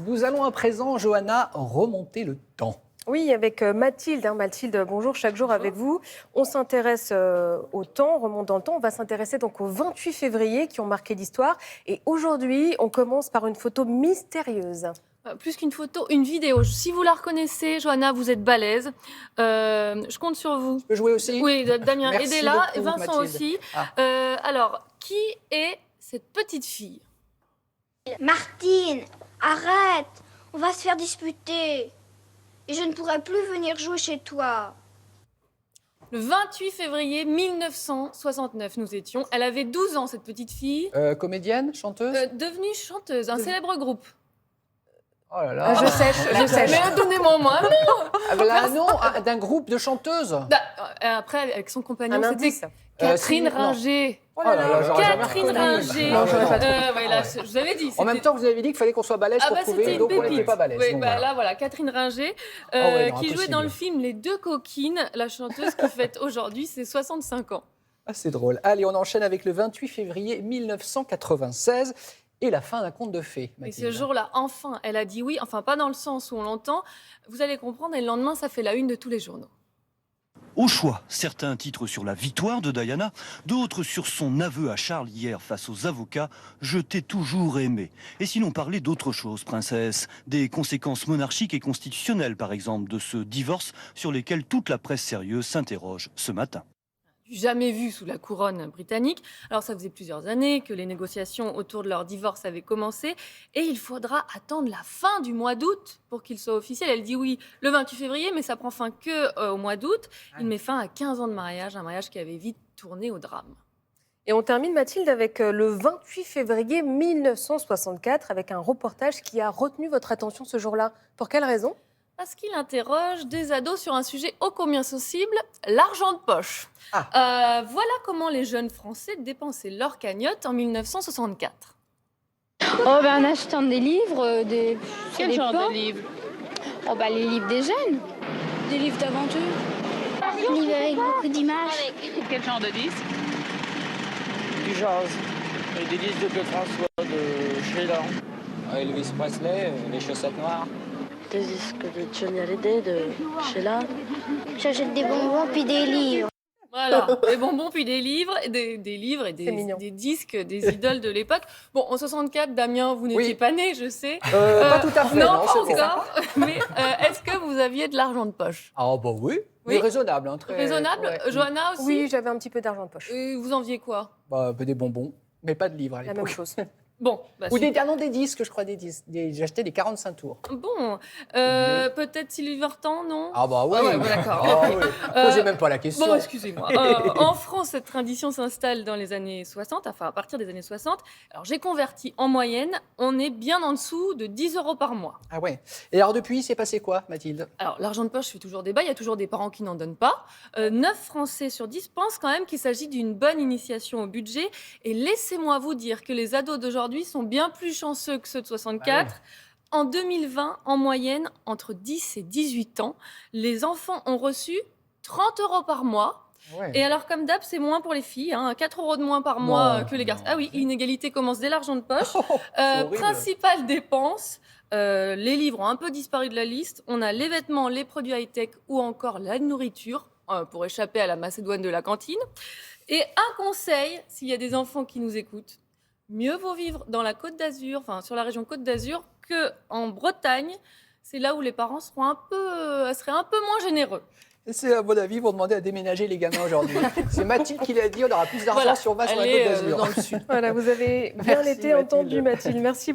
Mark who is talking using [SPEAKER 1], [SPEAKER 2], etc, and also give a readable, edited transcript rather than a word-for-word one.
[SPEAKER 1] Nous allons à présent, Johanna, remonter le temps.
[SPEAKER 2] Oui, avec Mathilde. Mathilde, bonjour, chaque jour avec vous. On s'intéresse au temps, on remonte dans le temps. On va s'intéresser donc aux 28 février qui ont marqué l'histoire. Et aujourd'hui, on commence par une photo mystérieuse.
[SPEAKER 3] Plus qu'une photo, une vidéo. Si vous la reconnaissez, Johanna, vous êtes balèze. Je compte sur vous.
[SPEAKER 1] Je peux jouer aussi?
[SPEAKER 3] Oui, Damien,
[SPEAKER 1] Merci
[SPEAKER 3] aidez-la.
[SPEAKER 1] beaucoup,
[SPEAKER 3] Vincent
[SPEAKER 1] Mathilde.
[SPEAKER 3] aussi. Alors, qui est cette petite fille?
[SPEAKER 4] Martine, arrête, on va se faire disputer. Et je ne pourrai plus venir jouer chez toi.
[SPEAKER 3] Le 28 février 1969, nous étions. Elle avait 12 ans, cette petite fille.
[SPEAKER 1] Comédienne, chanteuse?
[SPEAKER 3] Devenue chanteuse, un célèbre groupe.
[SPEAKER 1] Oh là là.
[SPEAKER 2] Je sèche.
[SPEAKER 3] Mais donnez-moi moi.
[SPEAKER 1] Un nom d'un groupe de chanteuses?
[SPEAKER 3] Après, avec son compagnon,
[SPEAKER 2] Un
[SPEAKER 3] c'était
[SPEAKER 2] indice.
[SPEAKER 3] Catherine
[SPEAKER 1] non.
[SPEAKER 3] Ringer.
[SPEAKER 1] Oh là là, j'aurais jamais
[SPEAKER 3] Catherine
[SPEAKER 1] reconnu.
[SPEAKER 3] Ringer.
[SPEAKER 1] Non, j'aurais pas
[SPEAKER 3] Je vous avais dit.
[SPEAKER 1] En même temps, vous avez dit qu'il fallait qu'on soit balèze pour
[SPEAKER 3] c'était
[SPEAKER 1] trouver,
[SPEAKER 3] une
[SPEAKER 1] donc on
[SPEAKER 3] pépite.
[SPEAKER 1] n'était pas balèze.
[SPEAKER 3] Oui,
[SPEAKER 1] Donc voilà.
[SPEAKER 3] là, voilà, Catherine Ringer,
[SPEAKER 1] ouais, non,
[SPEAKER 3] qui jouait
[SPEAKER 1] impossible.
[SPEAKER 3] dans le film Les Deux Coquines, la chanteuse qui fête aujourd'hui ses 65 ans.
[SPEAKER 1] Ah, c'est drôle. Allez, on enchaîne avec le 28 février 1996 et la fin d'un conte de fées.
[SPEAKER 3] Et
[SPEAKER 1] Mathilde.
[SPEAKER 3] ce jour-là, enfin, elle a dit oui, enfin pas dans le sens où on l'entend. Vous allez comprendre, et le lendemain, ça fait la une de tous les journaux.
[SPEAKER 5] Au choix, certains titres sur la victoire de Diana, d'autres sur son aveu à Charles hier face aux avocats. Je t'ai toujours aimé. Et sinon parler d'autre chose, princesse, des conséquences monarchiques et constitutionnelles, par exemple, de ce divorce sur lesquels toute la presse sérieuse s'interroge ce matin.
[SPEAKER 3] Jamais vu sous la couronne britannique. Alors ça faisait plusieurs années que les négociations autour de leur divorce avaient commencé et il faudra attendre la fin du mois d'août pour qu'il soit officiel. Elle dit oui le 28 février, mais ça prend fin au mois d'août. Il met fin à 15 ans de mariage, un mariage qui avait vite tourné au drame.
[SPEAKER 2] Et on termine, Mathilde, avec le 28 février 1964, avec un reportage qui a retenu votre attention ce jour-là. Pour quelle raison ?
[SPEAKER 3] Parce qu'il interroge des ados sur un sujet ô combien sensible, l'argent de poche. Voilà comment les jeunes Français dépensaient leur cagnotte en 1964.
[SPEAKER 6] En achetant des livres,
[SPEAKER 7] Quel genre de livres?
[SPEAKER 6] les livres des jeunes.
[SPEAKER 7] Des livres d'aventure?
[SPEAKER 4] Livre avec beaucoup d'images.
[SPEAKER 7] Quel genre de disques?
[SPEAKER 8] Du jazz, et des disques de Claude François, de Sheila, Elvis Presley, les chaussettes noires.
[SPEAKER 9] Des disques de Johnny Hallyday, de Sheila.
[SPEAKER 4] J'achète des bonbons puis des livres.
[SPEAKER 3] Voilà, des bonbons puis des livres, des livres et des disques, des idoles de l'époque. Bon, en 64, Damien, vous n'étiez pas né, je sais.
[SPEAKER 1] Pas tout à fait.
[SPEAKER 3] Non, pas
[SPEAKER 1] c'est bon.
[SPEAKER 3] encore. Mais est-ce que vous aviez de l'argent de poche?
[SPEAKER 1] Ah bah oui,
[SPEAKER 3] Oui.
[SPEAKER 1] mais raisonnable. Hein, très...
[SPEAKER 3] Raisonnable.
[SPEAKER 1] ouais.
[SPEAKER 3] Johanna aussi?
[SPEAKER 2] Oui, j'avais un petit peu d'argent de poche.
[SPEAKER 3] Vous enviez quoi?
[SPEAKER 1] Bah, des bonbons, mais pas de livres à
[SPEAKER 2] La
[SPEAKER 1] l'époque.
[SPEAKER 2] même chose.
[SPEAKER 3] Bon, bah,
[SPEAKER 1] Ou des disques, je crois, des disques. J'ai acheté des 45 tours.
[SPEAKER 3] Bon, peut-être Sylvie Vartan, non?
[SPEAKER 1] Ah bah oui.
[SPEAKER 3] Ah ouais, d'accord.
[SPEAKER 1] Ah oui. Posez même pas la question.
[SPEAKER 3] Bon, excusez-moi. En France, cette tradition s'installe dans les années 60, enfin à partir des années 60. Alors j'ai converti en moyenne, on est bien en dessous de 10 € par mois.
[SPEAKER 1] Ah ouais. Et alors depuis, c'est passé quoi, Mathilde?
[SPEAKER 3] Alors l'argent de poche fait toujours débat, il y a toujours des parents qui n'en donnent pas. 9 Français sur 10 pensent quand même qu'il s'agit d'une bonne initiation au budget. Et laissez-moi vous dire que les ados d'aujourd'hui sont bien plus chanceux que ceux de 64.
[SPEAKER 1] Ah ouais.
[SPEAKER 3] En 2020, en moyenne, entre 10 et 18 ans, les enfants ont reçu 30 € par mois.
[SPEAKER 1] Ouais.
[SPEAKER 3] Et alors, comme d'hab, c'est moins pour les filles, 4 € de moins par mois
[SPEAKER 1] Non,
[SPEAKER 3] que les garçons.
[SPEAKER 1] non.
[SPEAKER 3] Ah oui, l'inégalité commence dès l'argent de poche.
[SPEAKER 1] C'est horrible.
[SPEAKER 3] Principale dépense, les livres ont un peu disparu de la liste. On a les vêtements, les produits high-tech ou encore la nourriture pour échapper à la macédoine de la cantine. Et un conseil, s'il y a des enfants qui nous écoutent, mieux vaut vivre dans la Côte d'Azur, enfin sur la région Côte d'Azur, qu'en Bretagne. C'est là où les parents seraient un peu moins généreux.
[SPEAKER 1] Et c'est à mon avis pour demander à déménager les gamins aujourd'hui. C'est Mathilde qui l'a dit, on aura plus d'argent
[SPEAKER 3] Voilà,
[SPEAKER 1] si on va sur la
[SPEAKER 3] allez,
[SPEAKER 1] Côte d'Azur.
[SPEAKER 3] dans le sud.
[SPEAKER 2] Voilà, vous avez bien
[SPEAKER 1] Merci,
[SPEAKER 2] l'été entendu,
[SPEAKER 1] Mathilde.
[SPEAKER 2] Mathilde. Merci beaucoup.